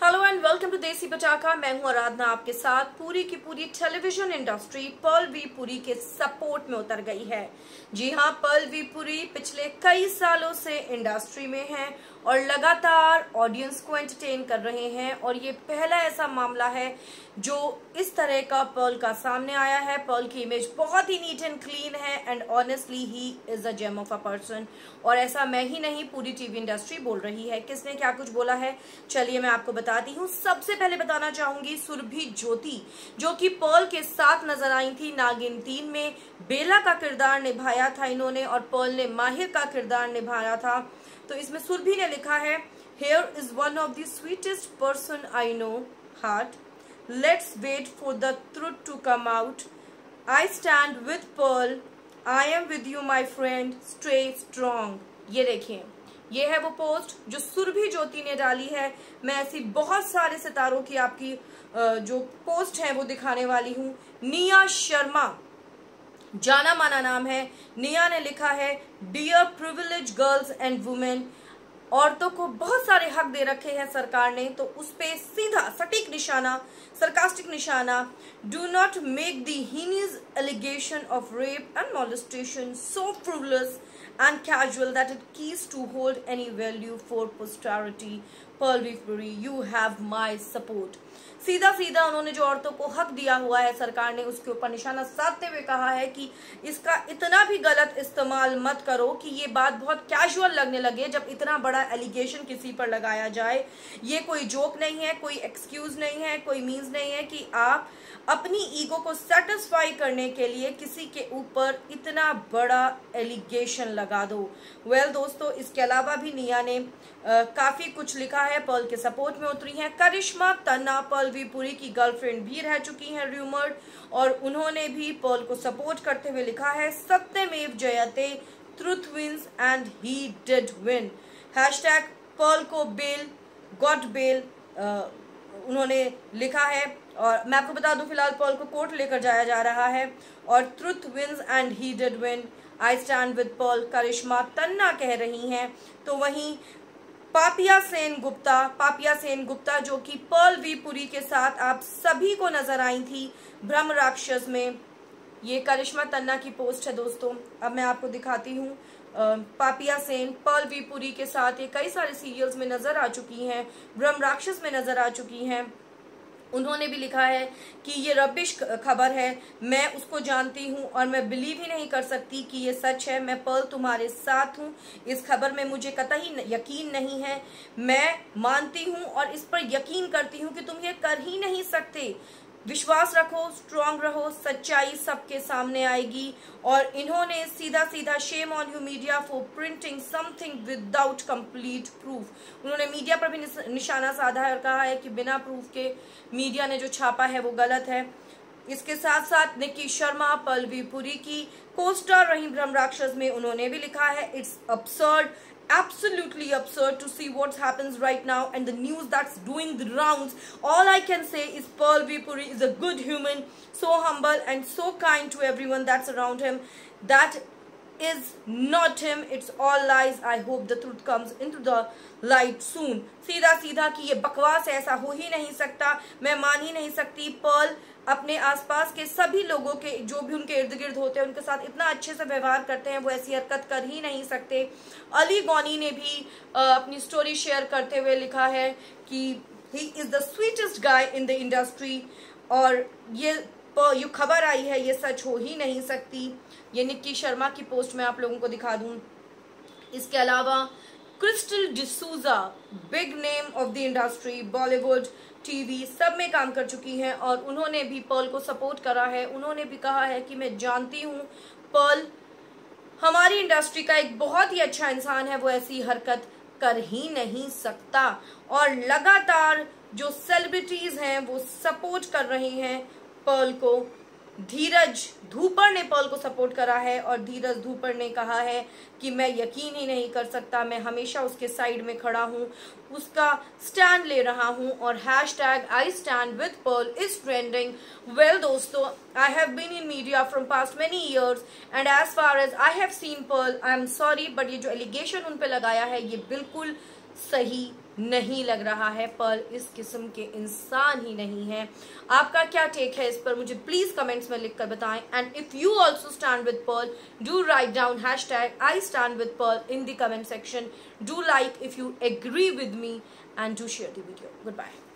Hello and welcome to देसी पटाखा। मैं हूं आराधना, आपके साथ। पूरी की पूरी television industry Pearl V Puri के सपोर्ट में उतर गई है। जी हां, पर्ल वी पुरी पिछले कई सालों से इंडस्ट्री में हैं और लगातार ऑडियंस को एंटरटेन कर रहे हैं और ये पहला ऐसा मामला है जो इस तरह का पर्ल का सामने आया है। पर्ल की इमेज बहुत ही नीट एंड क्लीन है and honestly he is a gem of a person. और ऐसा मैं ही नहीं, पूरी टीवी इंडस्ट्री बोल रही है। किसने क्या कुछ बोला है, चलिए मैं आपको बताती हूँ। सबसे पहले बताना चाहूंगी सुरभि ज्योति, जो कि पर्ल के साथ नजर आई थी नागिन 3 में। बेला का किरदार निभाया था इन्होंने और पर्ल ने माहिर का किरदार निभाया था। तो इसमें सुरभि ने लिखा है, here is one of the sweetest person I know heart, let's wait for the truth to come out, I stand with Pearl, I am with you my friend, stay strong. ये देखिए, ये है वो पोस्ट जो सुरभि ज्योति ने डाली है। मैं ऐसी बहुत सारे सितारों की आपकी जो पोस्ट है वो दिखाने वाली हूँ। निया शर्मा, जाना माना नाम है। निया ने लिखा है, dear privilege girls and women, औरतों को बहुत सारे हक दे रखे हैं सरकार ने, तो उस पे सीधा सटीक निशाना, सरकास्टिक निशाना, do not make the heinous allegation of rape and molestation so frivolous and casual that it ceases to hold any value for posterity. Pearl V. Puri, you have my support. सीधा सीधा उन्होंने जो औरतों को हक दिया हुआ है सरकार ने, उसके ऊपर निशाना साधते हुए कहा है कि इसका इतना भी गलत इस्तेमाल मत करो कि ये बात बहुत कैजुअल लगने लगे जब इतना बड़ा एलिगेशन किसी पर लगाया जाए। ये कोई जोक नहीं है, कोई एक्सक्यूज नहीं है, कोई मीन्स नहीं है कि आप अपनी ईगो को सेटिस्फाई करने के लिए किसी के ऊपर इतना बड़ा एलिगेशन लगा दो। वेल दोस्तों, इसके अलावा भी निया ने काफी कुछ लिखा है, पर्ल के सपोर्ट में उतरी हैं। करिश्मा तन्ना पर्ल वी पुरी की गर्लफ्रेंड भी रह चुकी हैं रूमर्ड, और उन्होंने भी पर्ल को सपोर्ट करते हुए लिखा है, सत्यमेव जयते, truth wins and he did win. Hashtag Pearl को बेल, गॉट बेल उन्होंने लिखा है। और मैं आपको बता दूं, फिलहाल पर्ल को कोर्ट लेकर जाया जा रहा है और truth wins and he did win, I stand with Pearl, Karishma Tanna कह रही हैं। तो वहीं पापिया सेन गुप्ता जो कि पर्ल वी पुरी के साथ आप सभी को नजर आई थी ब्रह्म राक्षस में, ये करिश्मा तन्ना की पोस्ट है दोस्तों। अब मैं आपको दिखाती हूँ। पापिया सेन पर्ल वी पुरी के साथ ये कई सारे सीरियल्स में नजर आ चुकी हैं, ब्रह्म राक्षस में नजर आ चुकी हैं। उन्होंने भी लिखा है कि ये रबिश खबर है, मैं उसको जानती हूँ और मैं बिलीव ही नहीं कर सकती कि ये सच है। मैं पर्ल तुम्हारे साथ हूँ, इस खबर में मुझे कतई यकीन नहीं है। मैं मानती हूँ और इस पर यकीन करती हूँ कि तुम ये कर ही नहीं सकते। विश्वास रखो, स्ट्रांग रहो, सच्चाई सबके सामने आएगी। और इन्होंने सीधा सीधा, shame on you media for printing something without complete proof. उन्होंने मीडिया पर भी निशाना साधा है और कहा है कि बिना प्रूफ के मीडिया ने जो छापा है वो गलत है। इसके साथ साथ निक्की शर्मा पर्ल वी पुरी की को-स्टार रही ब्रह्म राक्षस में, उन्होंने भी लिखा है, it's absurd, absolutely absurd to see what happens right now and the news that's doing the rounds. All I can say is Pearl V. Puri is a good human, so humble and so kind to everyone that's around him. That is not him, it's all lies. I hope the truth comes into the light soon. सीधा सीधा कि ये बकवास है, ऐसा हो ही नहीं सकता, मैं मान ही नहीं सकती। पर्ल अपने आसपास के सभी लोगों के, जो भी उनके इर्द गिर्द होते हैं, उनके साथ इतना अच्छे से व्यवहार करते हैं, वो ऐसी हरकत कर ही नहीं सकते। अली गौनी ने भी अपनी स्टोरी शेयर करते हुए लिखा है कि he is the sweetest guy in the industry, और ये खबर आई है, ये सच हो ही नहीं सकती। ये निक्की शर्मा की पोस्ट मैं आप लोगों को दिखा दूं। इसके अलावा crystal D'Souza, big name of the industry, Bollywood, TV सब में काम कर चुकी हैं और उन्होंने भी पर्ल को सपोर्ट करा है। उन्होंने भी कहा है कि मैं जानती हूँ पर्ल हमारी इंडस्ट्री का एक बहुत ही अच्छा इंसान है, वो ऐसी हरकत कर ही नहीं सकता। और लगातार जो सेलिब्रिटीज हैं वो सपोर्ट कर रही हैं पर्ल को। धीरज धूपर ने पर्ल को सपोर्ट करा है और धीरज धूपर ने कहा है कि मैं यकीन ही नहीं कर सकता, मैं हमेशा उसके साइड में खड़ा हूँ, उसका स्टैंड ले रहा हूँ। और hashtag I stand with Pearl is trending. Well दोस्तों, I have been in media from past many years and as far as I have seen Pearl, I am sorry, but ये जो एलिगेशन उन पे लगाया है ये बिल्कुल सही नहीं लग रहा है। पर्ल इस किस्म के इंसान ही नहीं है। आपका क्या टेक है इस पर, मुझे प्लीज कमेंट्स में लिखकर बताएं। And if you also stand with Perl, do write down #IStandWithPearl in the comment section. Do like if you agree with me and do share the video. Goodbye.